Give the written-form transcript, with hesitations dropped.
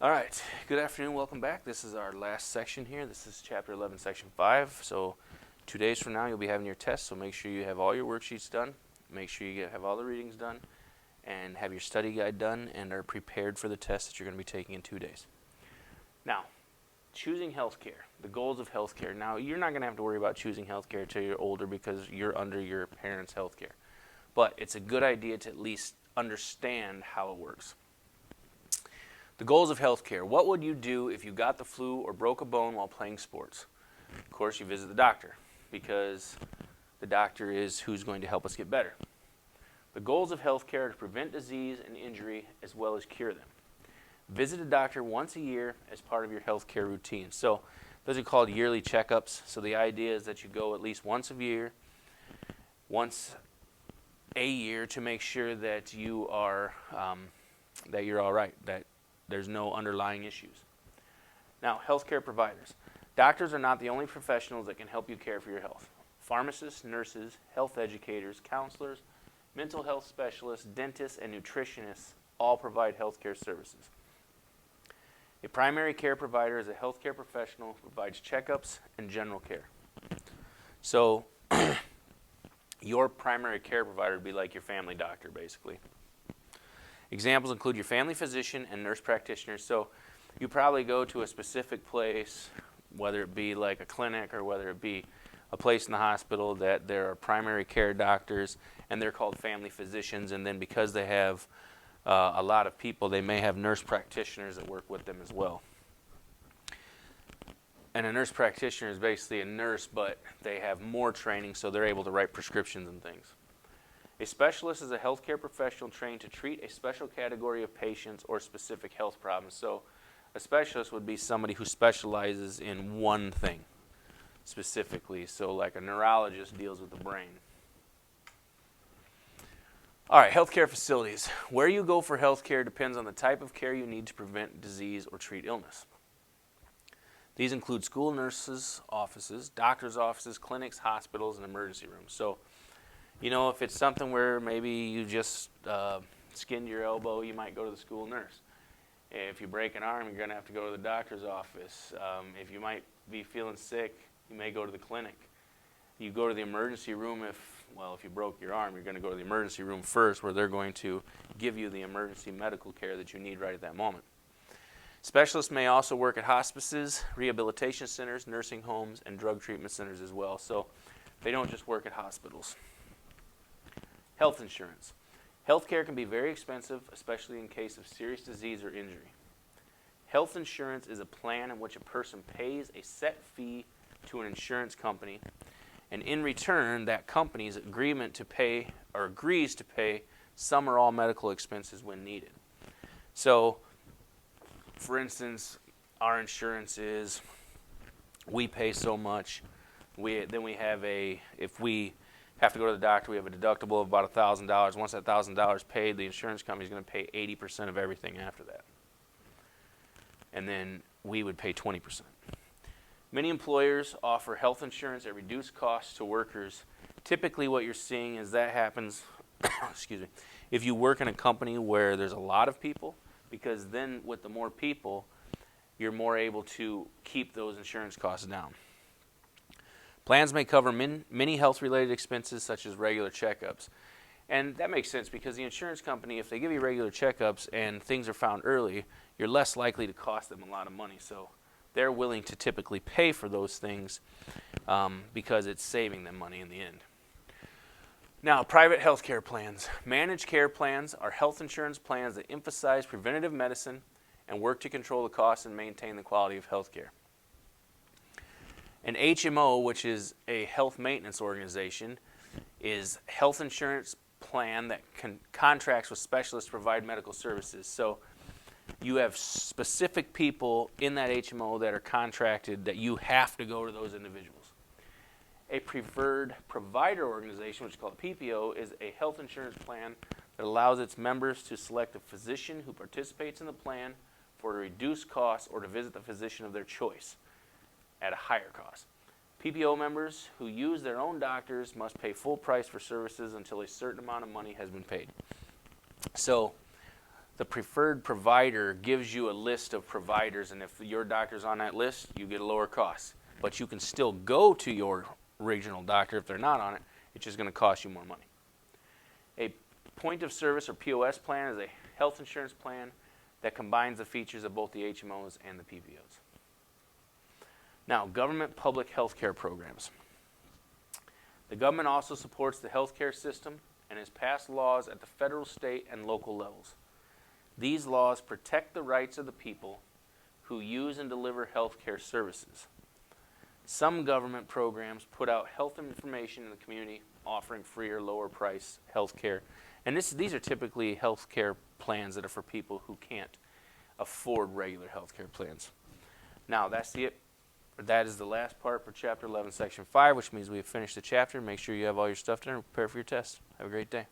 All right, good afternoon, welcome back. This is our last section here. This is chapter 11, section 5. So 2 days from now you'll be having your test, so make sure you have all your worksheets done, make sure you have all the readings done, and have your study guide done, and are prepared for the test that you're going to be taking in 2 days. Now, choosing healthcare, the goals of healthcare. Now, you're not going to have to worry about choosing healthcare until you're older because you're under your parents' healthcare. But it's a good idea to at least understand how it works. The goals of healthcare. What would you do if you got the flu or broke a bone while playing sports? Of course, you visit the doctor because the doctor is who's going to help us get better. The goals of healthcare are to prevent disease and injury as well as cure them. Visit a doctor once a year as part of your healthcare routine. So those are called yearly checkups. So the idea is that you go at least once a year to make sure that you are that you're all right, that there's no underlying issues. Now, healthcare providers. Doctors are not the only professionals that can help you care for your health. Pharmacists, nurses, health educators, counselors, mental health specialists, dentists, and nutritionists all provide healthcare services. A primary care provider is a healthcare professional who provides checkups and general care. So, your primary care provider would be like your family doctor, basically. Examples include your family physician and nurse practitioners. So you probably go to a specific place, whether it be like a clinic or whether it be a place in the hospital that there are primary care doctors, and they're called family physicians. And then because they have a lot of people, they may have nurse practitioners that work with them as well. And a nurse practitioner is basically a nurse, but they have more training, so they're able to write prescriptions and things. A specialist is a healthcare professional trained to treat a special category of patients or specific health problems. So a specialist would be somebody who specializes in one thing specifically. So like a neurologist deals with the brain. All right, healthcare facilities. Where you go for healthcare depends on the type of care you need to prevent disease or treat illness. These include school nurses' offices, doctors' offices, clinics, hospitals, and emergency rooms. So you know, if it's something where maybe you just skinned your elbow, you might go to the school nurse. If you break an arm, you're going to have to go to the doctor's office. If you might be feeling sick, you may go to the clinic. You go to the emergency room if you broke your arm, you're going to go to the emergency room first, where they're going to give you the emergency medical care that you need right at that moment. Specialists may also work at hospices, rehabilitation centers, nursing homes, and drug treatment centers as well. So they don't just work at hospitals. Health insurance. Healthcare can be very expensive, especially in case of serious disease or injury. Health insurance is a plan in which a person pays a set fee to an insurance company, and in return, that company's agrees to pay some or all medical expenses when needed. So, for instance, our insurance is we pay so much. If we have to go to the doctor, we have a deductible of about $1,000. Once that $1,000 paid, the insurance company is going to pay 80% of everything after that. And then we would pay 20%. Many employers offer health insurance at reduced costs to workers. Typically what you're seeing is that happens if you work in a company where there's a lot of people, because then with the more people, you're more able to keep those insurance costs down. Plans may cover many health-related expenses such as regular checkups. And that makes sense because the insurance company, if they give you regular checkups and things are found early, you're less likely to cost them a lot of money. So they're willing to typically pay for those things because it's saving them money in the end. Now, private health care plans. Managed care plans are health insurance plans that emphasize preventative medicine and work to control the costs and maintain the quality of health care. An HMO, which is a health maintenance organization, is health insurance plan that contracts with specialists to provide medical services. So you have specific people in that HMO that are contracted that you have to go to those individuals. A preferred provider organization, which is called a PPO, is a health insurance plan that allows its members to select a physician who participates in the plan for a reduced cost or to visit the physician of their choice at a higher cost. PPO members who use their own doctors must pay full price for services until a certain amount of money has been paid. So The preferred provider gives you a list of providers, and if your doctor's on that list, you get a lower cost. But you can still go to your regional doctor if they're not on it. It's just going to cost you more money. A point of service or POS plan is a health insurance plan that combines the features of both the HMOs and the PPOs. Now, government public health care programs. The government also supports the healthcare system and has passed laws at the federal, state, and local levels. These laws protect the rights of the people who use and deliver healthcare services. Some government programs put out health information in the community offering free or lower price healthcare. And these are typically healthcare plans that are for people who can't afford regular healthcare plans. Now, that is the last part for Chapter 11, Section 5, which means we have finished the chapter. Make sure you have all your stuff done and prepare for your test. Have a great day.